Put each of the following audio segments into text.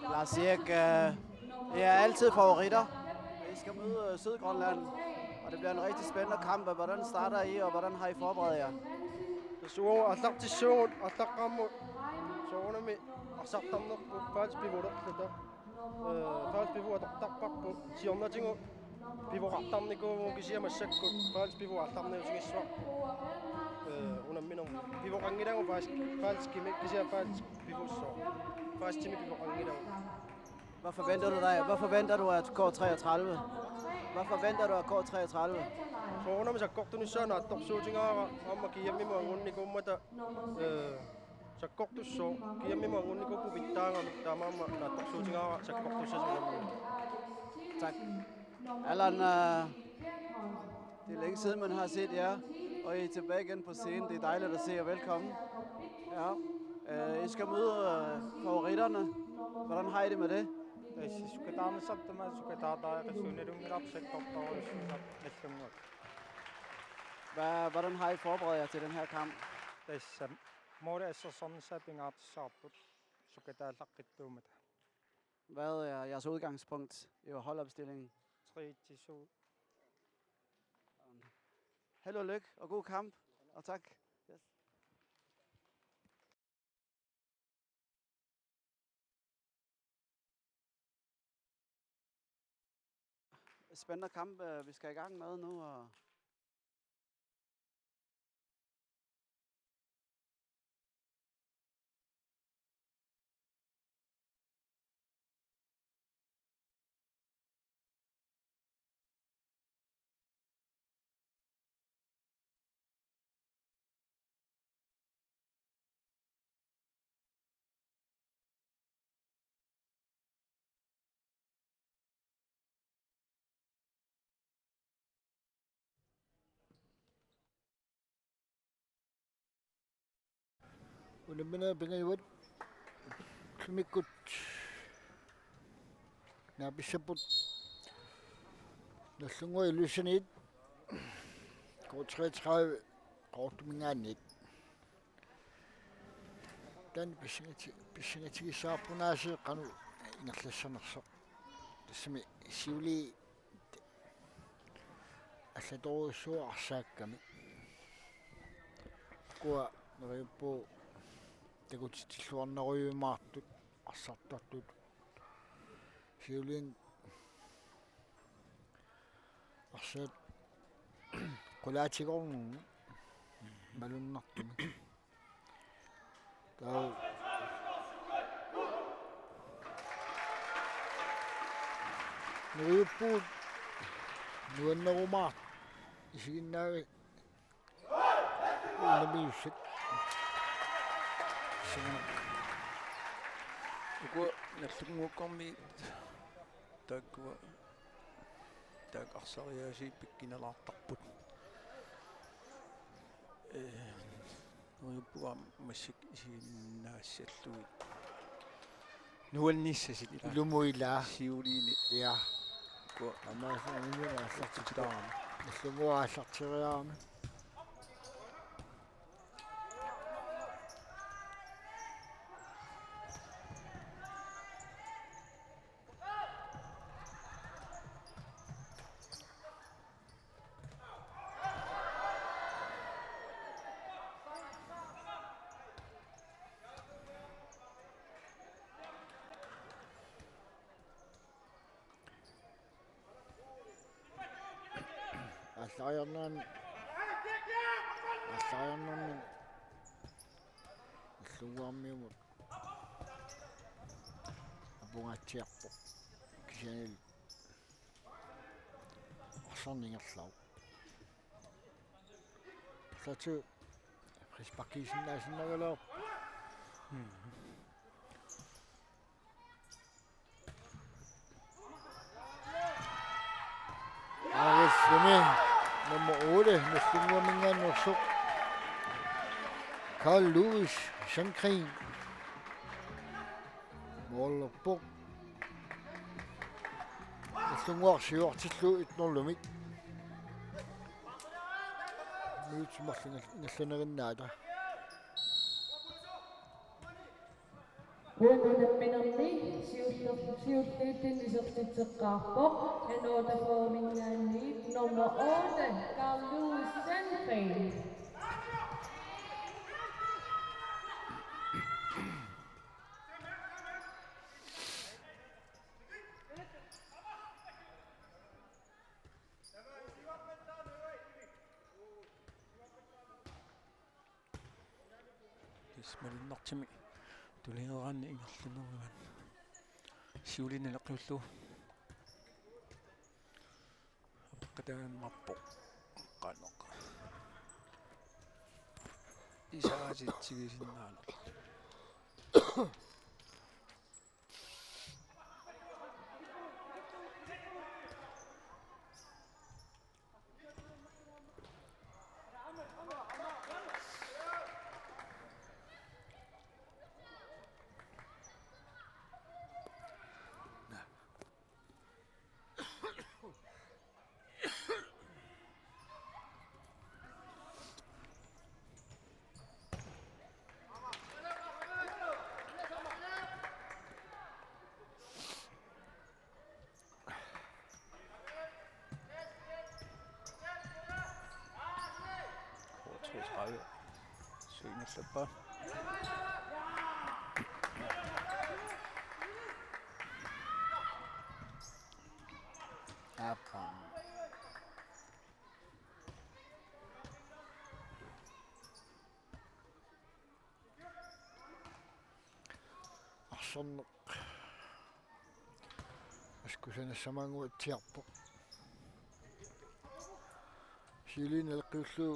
Lars Erik, I er altid favoritter. I skal møde Sydgrønland, og det bliver en rigtig spændende kamp. Hvordan starter I, og hvordan har I forberedt jer? Så atlantisation, atlakammo. Så med asartamno på falsbivodet der. Falsbivodet tappak sionnatingo. Bivorattamniko kisia masakko falsbivoattamne usingiswa. Unamminong bivorangidang falskime kisia falsbivosso. Falskime bivorangidang. Hvad forventer du dig? Hvad forventer du at gå 33? Hvad forventer du at gå 33? Så under mig så godt du nu sådan at topshootingar amma kiammi mangunni kummata så godt du så kiammi mangunni ku bittanga mittamamma na topshootingar så godt du så sådan. Tak. Allan, det er længe siden man har set jer, og I er tilbage igen på scenen. Det er dejligt at se jer. Velkommen. Ja. I skal møde favoritterne. Hvordan har I det med det? Hvordan har I forberedt jer til den her kamp? Hvad er jeres udgangspunkt i holdopstillingen? 3-2. Held og lykke og god kamp, og tak. Yes. Spændende kamp, vi skal i gang med nu. Og Unamina bingayuat kumikut nabisaput naslungo illusionit ko 33 kortuminganit dan bisingati saapunasi qanu ingerlassanerso tassami siuli alladorusuu arsaakkami kuwa neriuppu takutittilluarneruyumaartut arsartartut siulin arsat qulaatigorngu malunnartumi taa neriuppuut nuannerumaart isiginnaagi namiussat Uko nallunguuqqarmi taakkua taak arsariaasi pikkinalartarput nuippuga massik isinnaassallugit nuannissasit ila lumuila siuliini ja ko amaasunimina sartitaarama nallunguaasartiriaami Allaajarnaan illuguarmiumut apungatsiarpoq kisianil arsarningerlau satu rispakkiisinnaasinnagaleor Arisumi nummer 8 med Stingermingernursuk. Carl Lewis, Sandkring. Målerbuk. Stingermingernursuk 7 til slut 1-0. Nyt som også næsten nada. Uununappinerni siulliitinnisertitseqqaarpoq anootafoormingaanniit nummer 8 Carl Louis Sandgren. Tismalinnertimi tulingeraanni ingerlunerugan siulinalequllu qataanmarpoq qaanoq isaasitsigisinnaaleq Kort 32 Søgnerslapper Apam. Arsorneq. Askusanassamanguatsiarpoq. Siulinalequllu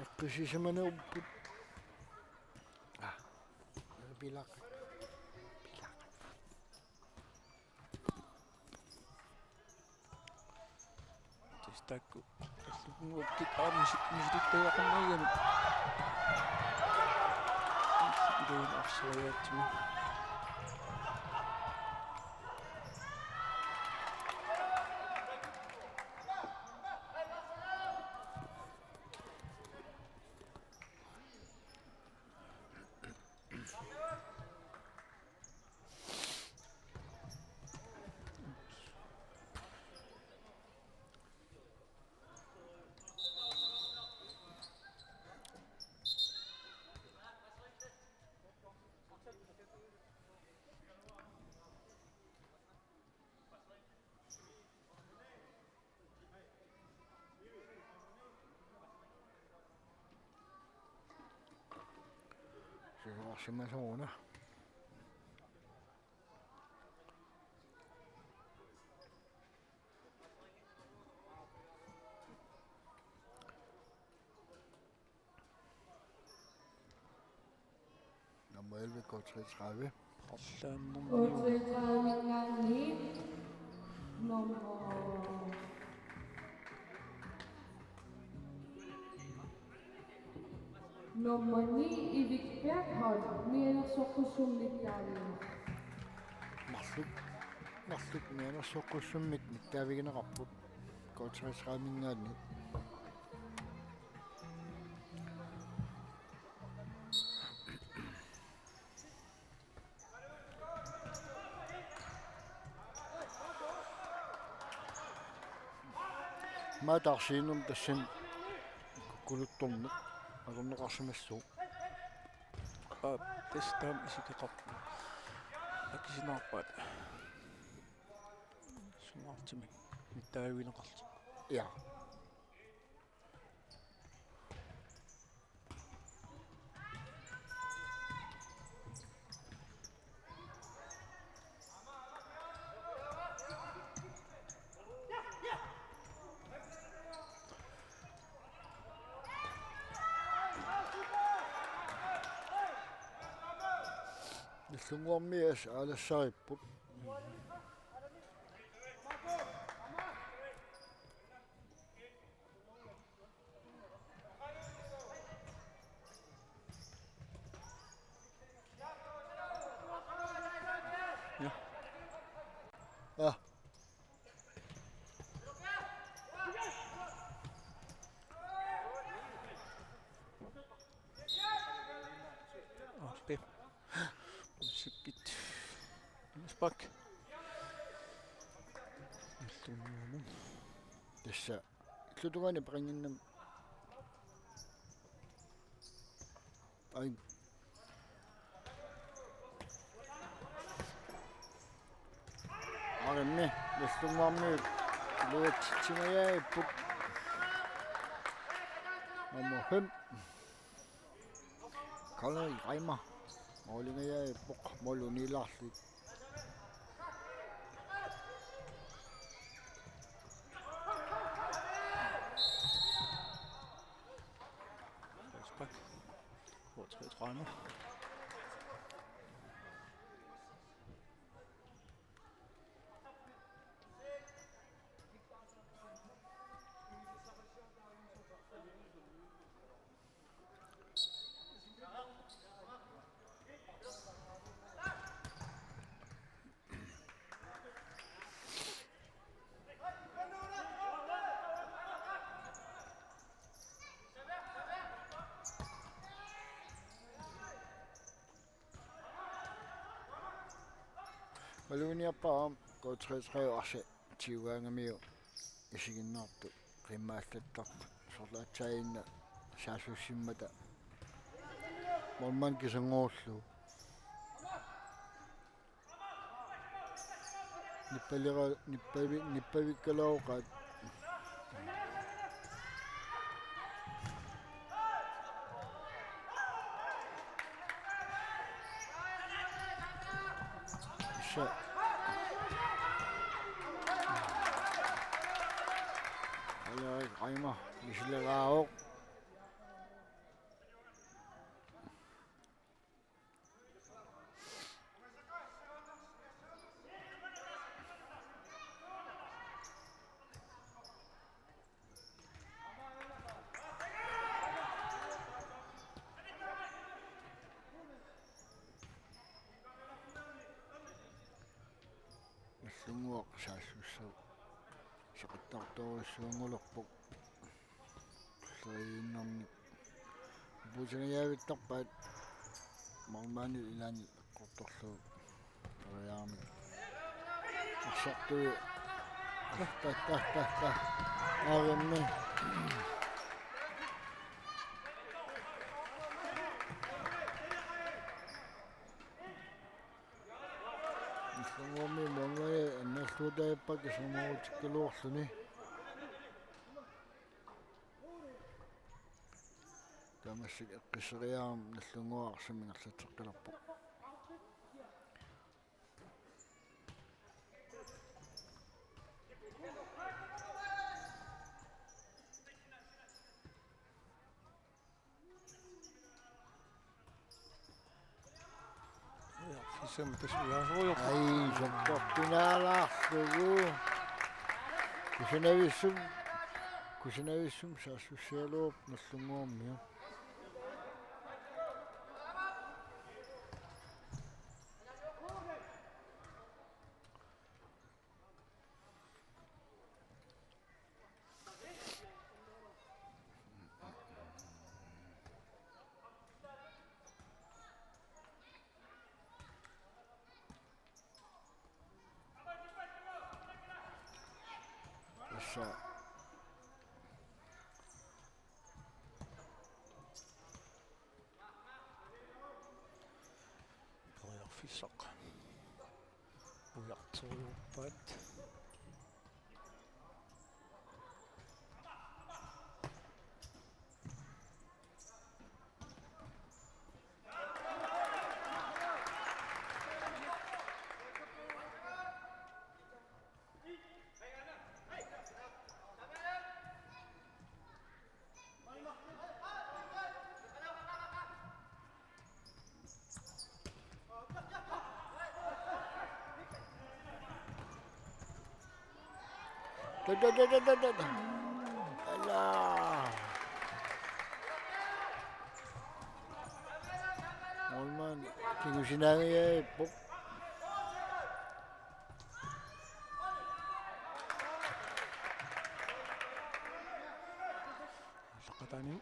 eqqisiisamanerupput pilaq tistakku alluguukkit misilittaaqannagami iluun arsoriaatimi Simasoona. Nummer 11 går 33. qarlaannerniu 38 nummer nummer 9 Ivik Bergholm nianersoqqussummittaaliina Marluk nianersoqqussummit mittaavigineqarput går 33 mingaanni. Maataarsiinum tassan kuluttorneq alunneqarsimassuu tastaam isikeqarpu akisinaarpaat sungaartimi mittaavigineqarti ja. Иллунгуармиас аалассариппут Ah. Aspak. Nallunnumun. Tassa иллутугани пеқингиннам ай арэмми наллунгуарми луатситсимаяиппут номер 5 Karl Reimer Målingаяиппоқ молунилаарлит Aspak. Hvor 33. Maluniappaam ko 33 arsa tiugaangamiu isiginnaartu qimmaallattar sorlaatsaayinna saasussimmata morman kisangoorlu nippavikkalooqaat Reimer Michelegaoq Иллунгуaq saasussu сеқиттартуурissуангулерпук саиннэрни бусигаявиттарпаат мармаани илаани қорторлуу тариаами аксартуи та авэмми иллунгуарми монгае аннерлуутаиппак исумагутиккалуорлуни тамассик эққиссериаарам наллунгуаарсимингерлатеққилерпо Ja, fisem tasuyaasuujo. ай саппортинаалаарлугу кусинависсум саассуссиалууп наллунгуармиу тасса Poriarfissaq. Ujarturuuppaat. да алла молман кигусинаагаяиппоқ Laqatani.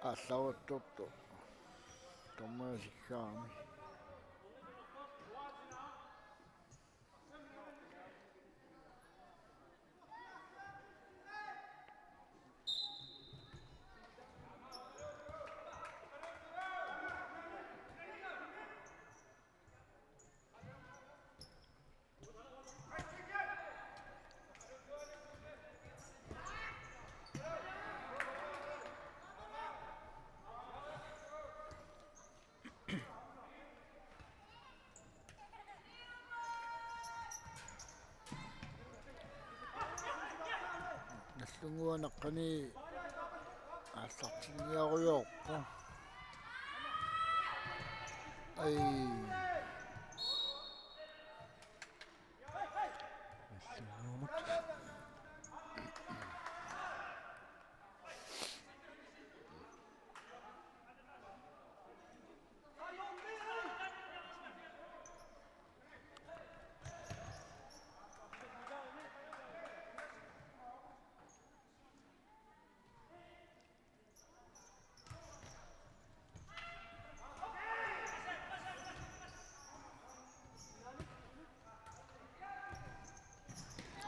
Allauttuttu. Tommasikkaami. Nallunguanaqqani ассартиниаруйорпу ай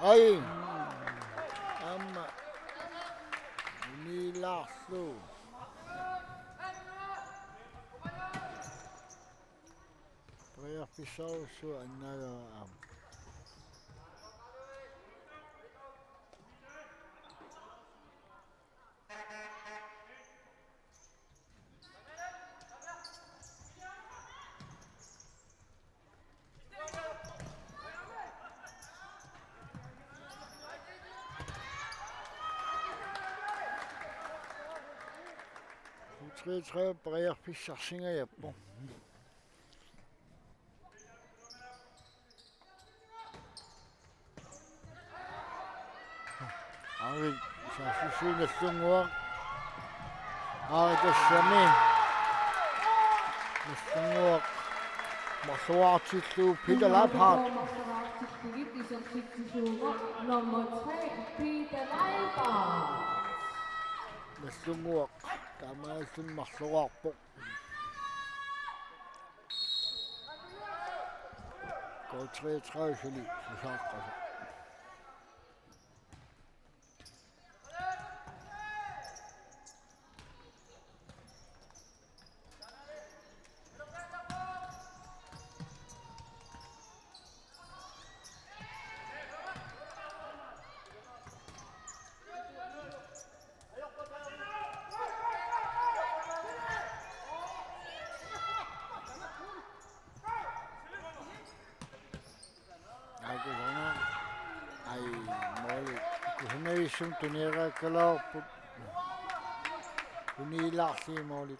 ай амма нилаарлу приапписаусу аннагаа ам tre приапписсарсингаяппу ари сасусуналлунгуа ари тассами нассунгуа масуартиллу пидалапхат Nummer 3, Peter Leibach. нассунгуа тамаасун марлуарпу Goal 3-3 сусааққаса ай моли кухнеисум тунерааккалаарпут унилаарси моли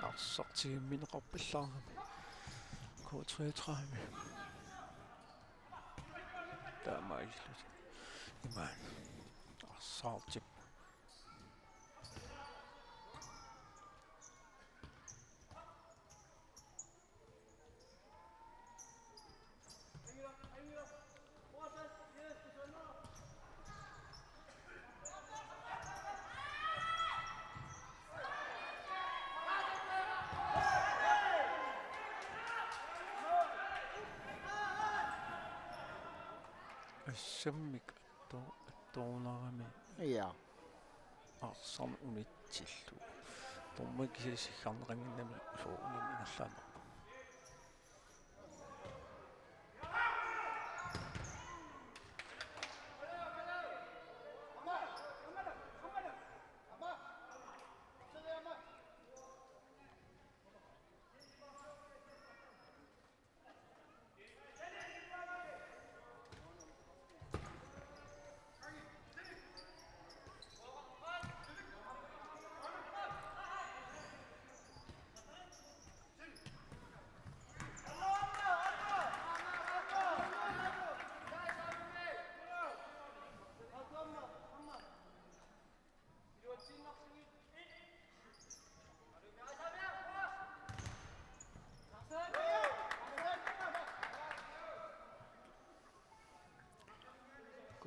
арсартигимминеқарпиллаарами K33 таамаиллут имаан арсаартип ассаммик тоонарами я арсарна унитсиллу томмак кисисиггарнеқангиннами фоуним ингерлаама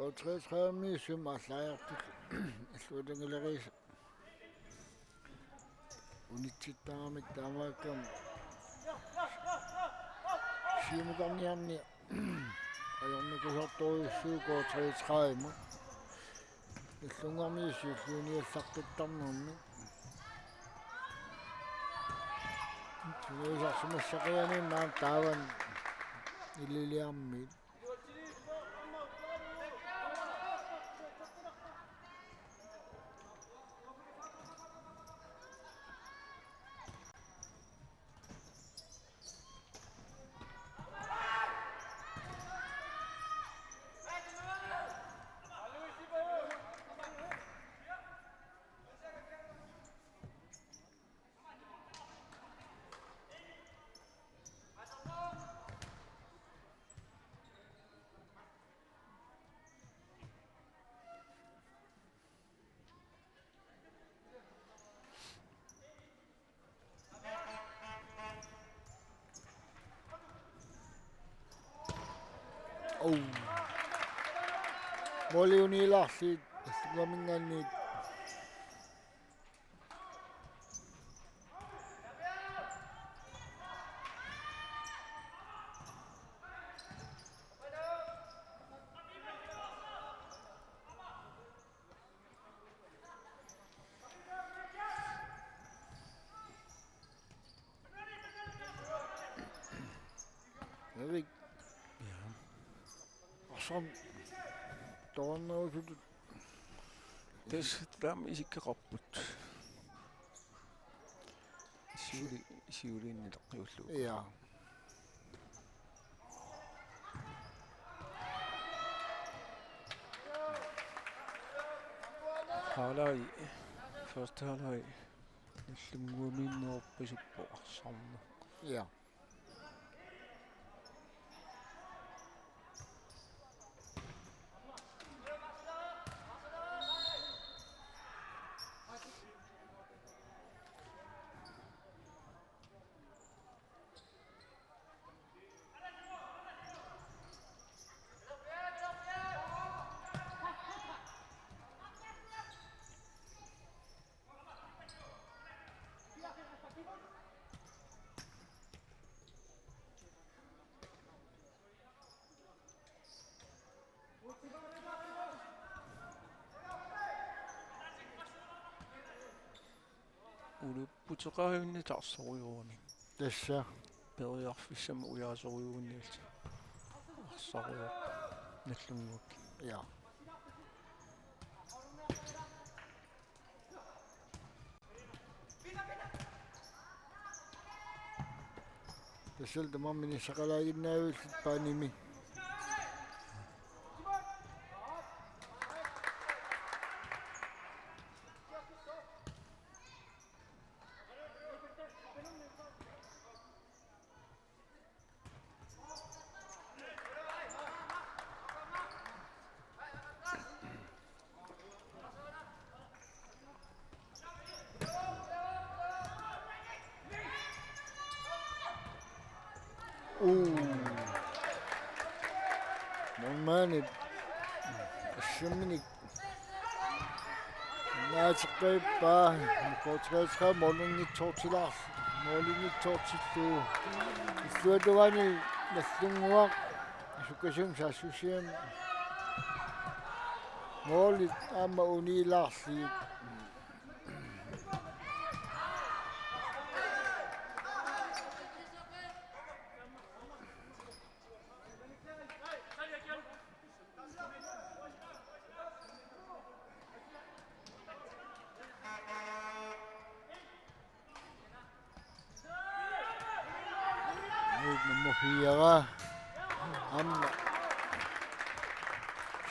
Koutreetræmi sumallaajartuk иллуутангилерис унитситтарамик таамааккам сиумугарниарни аёрникусорторюссуу коутреетræми иллунгармиисси иллуниаллартуттарнерми тунеисарсимассақиани маан тааван илилиармит Moliunilarsiit иллугамингаанниит Erik Arsom toonnousut Tässä isikkeqarput. Siuliinnileqqiullu. ja Halai. First halai. Nallunguumiinneruppisuppo arsarna. ja Ulupputeqaajunni tarsorujuuni. tässä Periarfissam ujaasoriuunnilt. Arsaruuq. Nallunguuk. ja Täsältä mammini sakalaakin näyölsit painimi. Mani Shimini Natsqepa Kotsqa Molungi Tortilas Molungi Tortilu Isluadani Naslungwa Sukashim Sasushim Molit Amma Unilarsi Hiera Amma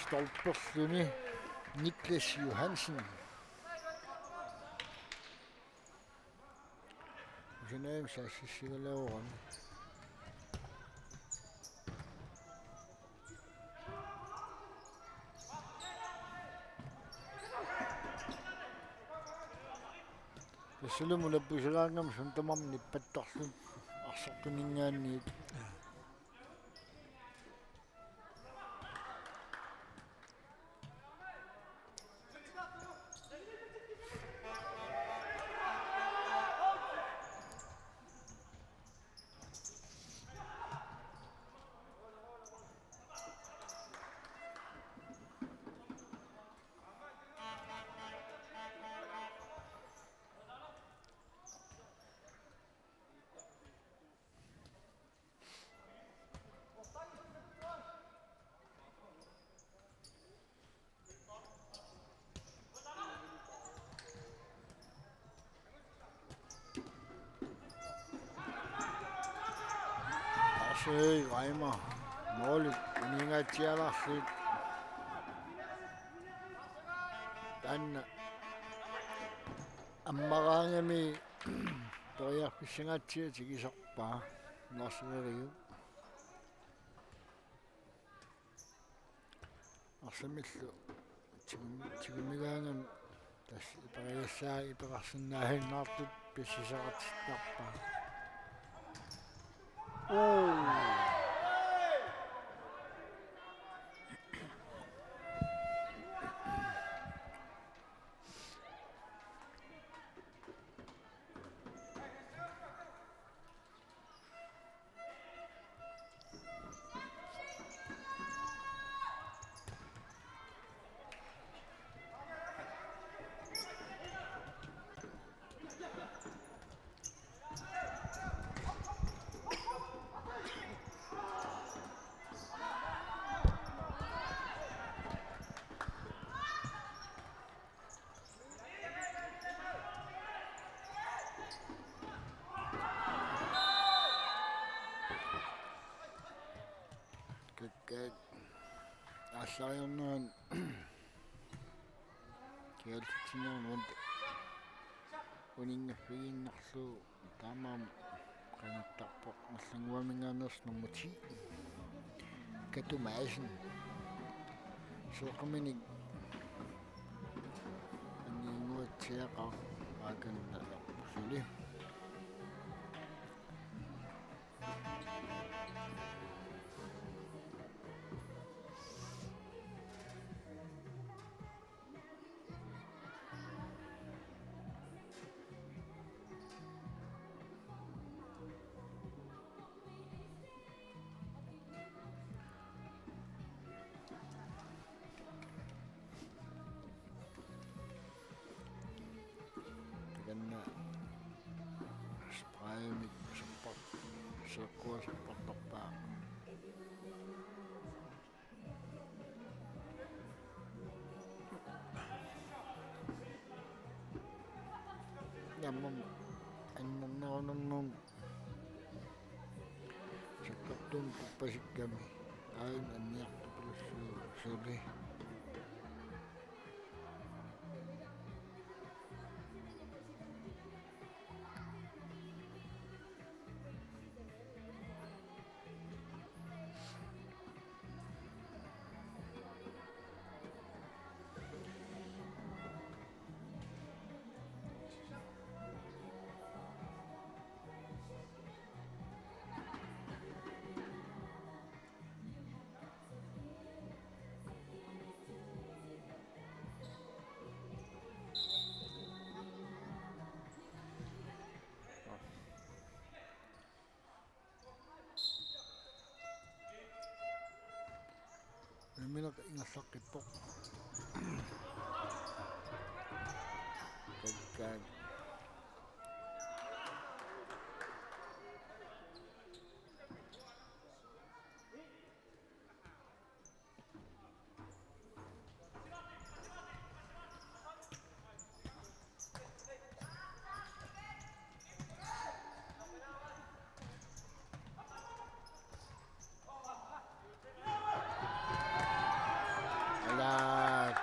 Stolpersluni Niklas Johansen Genève Sassigalaoran Tassulumu lappusalaangam suntamam nippattarlut arsortuningaanniit Sei aima molit uninga tiala sit dan ammarangami toriarpissangatsia tigisarpaa narseriu arsamillu tigimigaangam tas ipariassaa ipeqarsinnaahиннаартут писсисақатиттарпаа Kekek assariornerun kialtinerun uningafiginnarlu taamaam qanattarpoq mallanguamingaaners katumaasin soqaminik anniinguatsiaqa aakannalerpusuli taganna spraayamik serpat sequasarpartarpaa nammam annarnerunernum sakkartum kuppasikkami ain anniartupilussu suli Minak ingasaqippoq kagkaan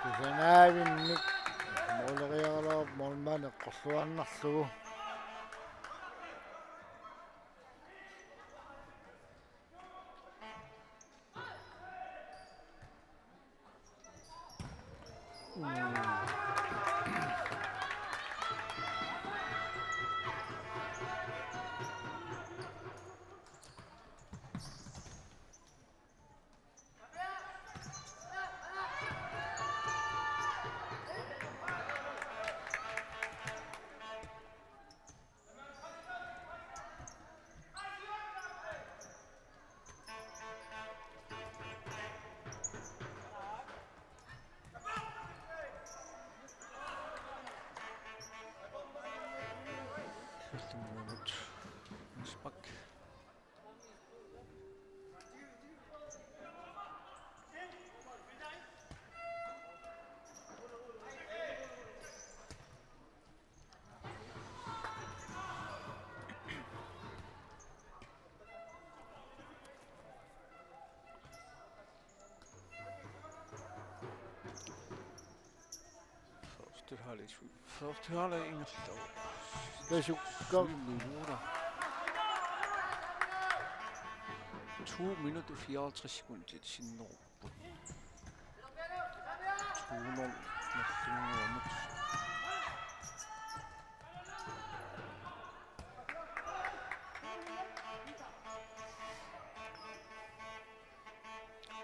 kusanaavinnik mooleriaqaloq molmaan eqqorluarnarlugu Første halvleg ingenstå. Det er 7 så minutter. 2 minutter 54 sekunder til sin år. 2-0 Næstved mot.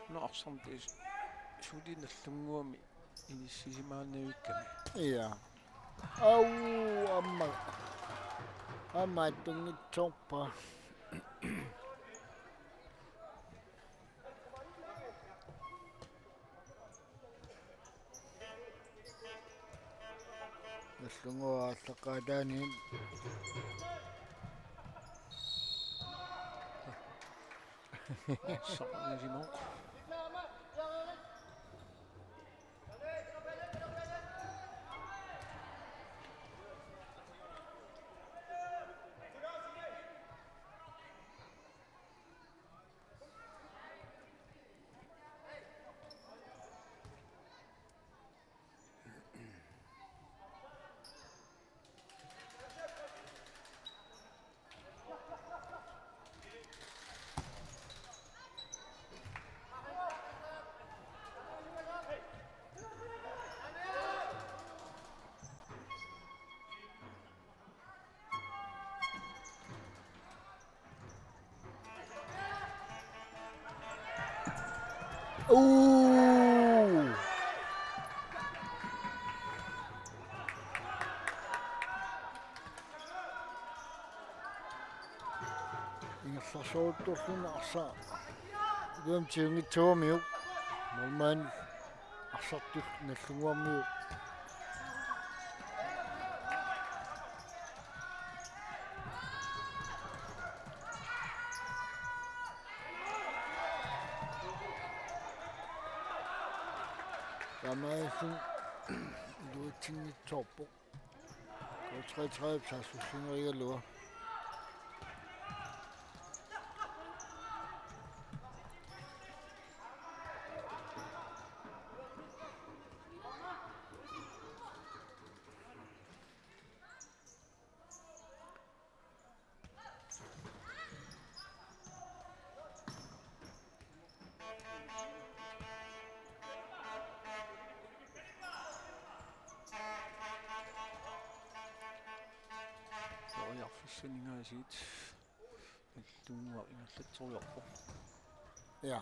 Nå, som det Sudi Næstved i Sisimane uken. Ja. Amma tungi toppa. Naslungo atakadani. Sådan Simon. Ingassasoortorluna arsa. Yum chiungi toomiu. Molman arsartus nallunguarmiu. Damaisun luutingi torpo. 33 pladsusingerigallua. Sendinga sit. Du var lidt tror jeg på. Ja.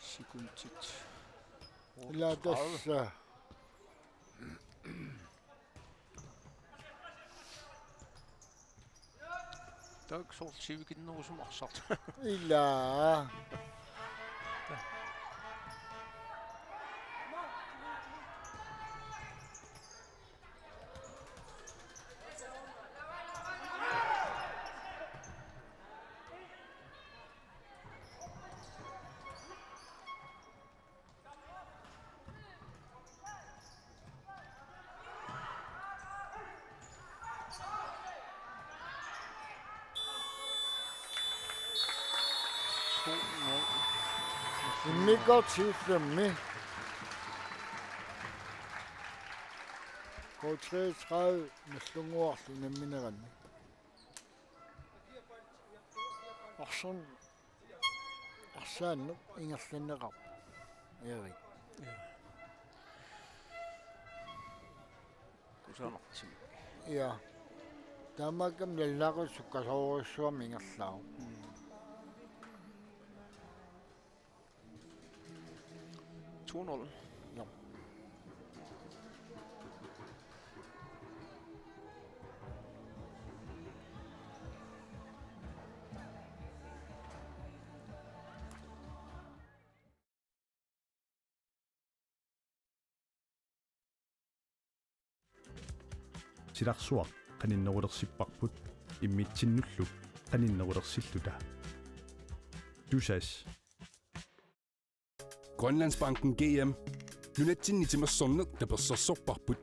Sekundtit. Lad os Der er ikke så til, vi kan nå som også. Illa. Mega tilfælde. Går 33 med slungord, så er mine rende. Og sådan nu, ingen slende rap. Erik. Ja. Du så nok til. Ja. Der må ikke blive lavet, så kan du så ingen slag. 2-0. Ja. Silarsuaq qaninnerulersiparput immitsinnulluk qaninnerulersilluta tusas Grønlandsbanken GM Lunetsin nitimassorneq taperssorsorparput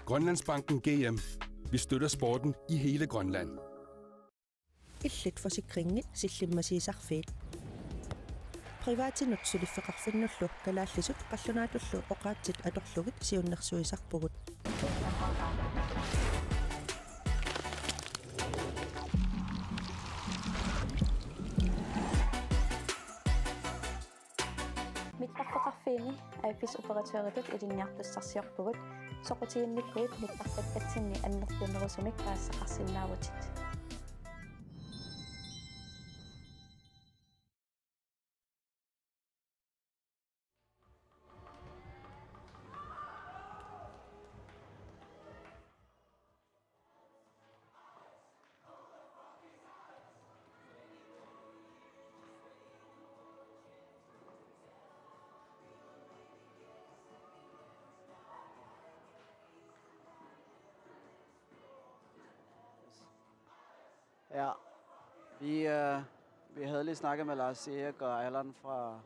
Grønlandsbanken GM Vi støtter sporten i hele Grønland. Illit forsikringen sillimasiisarfiit. Privaatinutsuliffeqarfinnullu kalaallisut qallunaatullu oqaatsit atorlugit siunnersuisarpugut. Mittarfeqarfiini aiffisoperateuritut ilinniartussarsiorpugut soqutiinnikkuit mittarpatpatsinni annertunerusumik paassaqarsinnaavutit. Ja, vi havde lige snakket med Lars Erik og Allan fra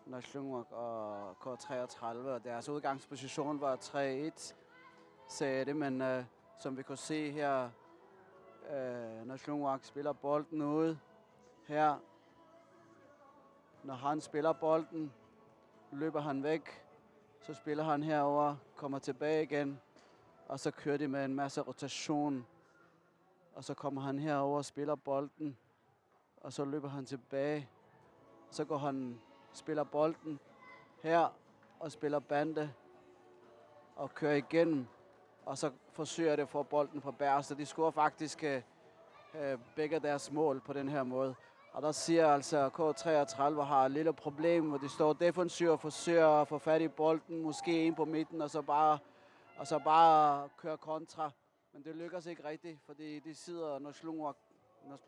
Naslungwak og K33, og deres udgangsposition var 3-1, sagde det, men som vi kunne se her, Naslungwak spiller bolden ude her. Når han spiller bolden, løber han væk, så spiller han herover, kommer tilbage igen, og så kører de med en masse rotation. Og så kommer han herover og spiller bolden, og så løber han tilbage. Så går han, spiller bolden her og spiller bande og kører igennem. Og så forsøger det at få bolden fra bær, så de scorer faktisk begge deres mål på den her måde. Og der siger altså K33 har et lille problem, hvor de står defensivt og forsøger at få fat i bolden, måske ind på midten, og så bare køre kontra. Men det lykkes ikke rigtigt, fordi de sidder, når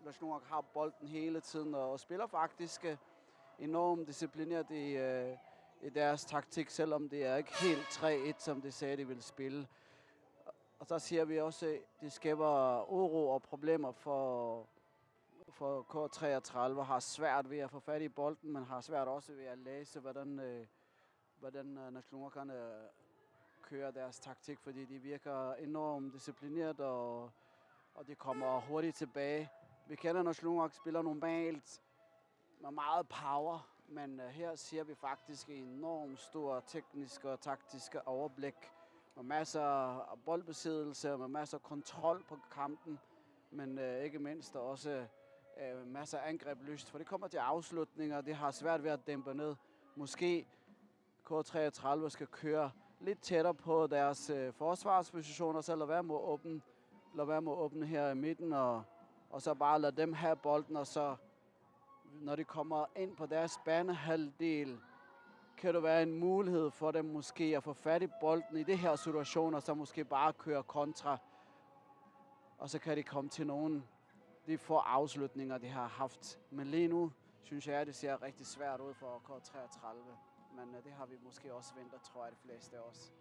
Naslungwak har bolden hele tiden, og spiller faktisk enormt disciplineret i deres taktik, selvom det er ikke helt 3-1, som de sagde, de ville spille. Og så siger vi også, at det skaber uro og problemer for K33, har svært ved at få fat i bolden, men har svært også ved at læse, hvordan Naslungwak kan køre deres taktik, fordi de virker enormt disciplineret, og de kommer hurtigt tilbage. Vi kender, når Naslungwak spiller normalt med meget power, men her ser vi faktisk enormt stor teknisk og taktisk overblik, med masser af boldbesiddelse, med masser af kontrol på kampen, men ikke mindst også masser af angrebslyst, for det kommer til afslutninger, det har svært ved at dæmpe ned. Måske K33 skal køre lidt tættere på deres forsvarspositioner, så lad være med at åbne her i midten, og så bare lade dem have bolden, og så når de kommer ind på deres banehalvdel, kan det være en mulighed for dem måske at få fat i bolden i det her situation, og så måske bare køre kontra, og så kan de komme til nogle de få afslutninger, de har haft. Men lige nu synes jeg, at det ser rigtig svært ud for K33. Men det har vi måske også ventet, tror jeg, de fleste af os.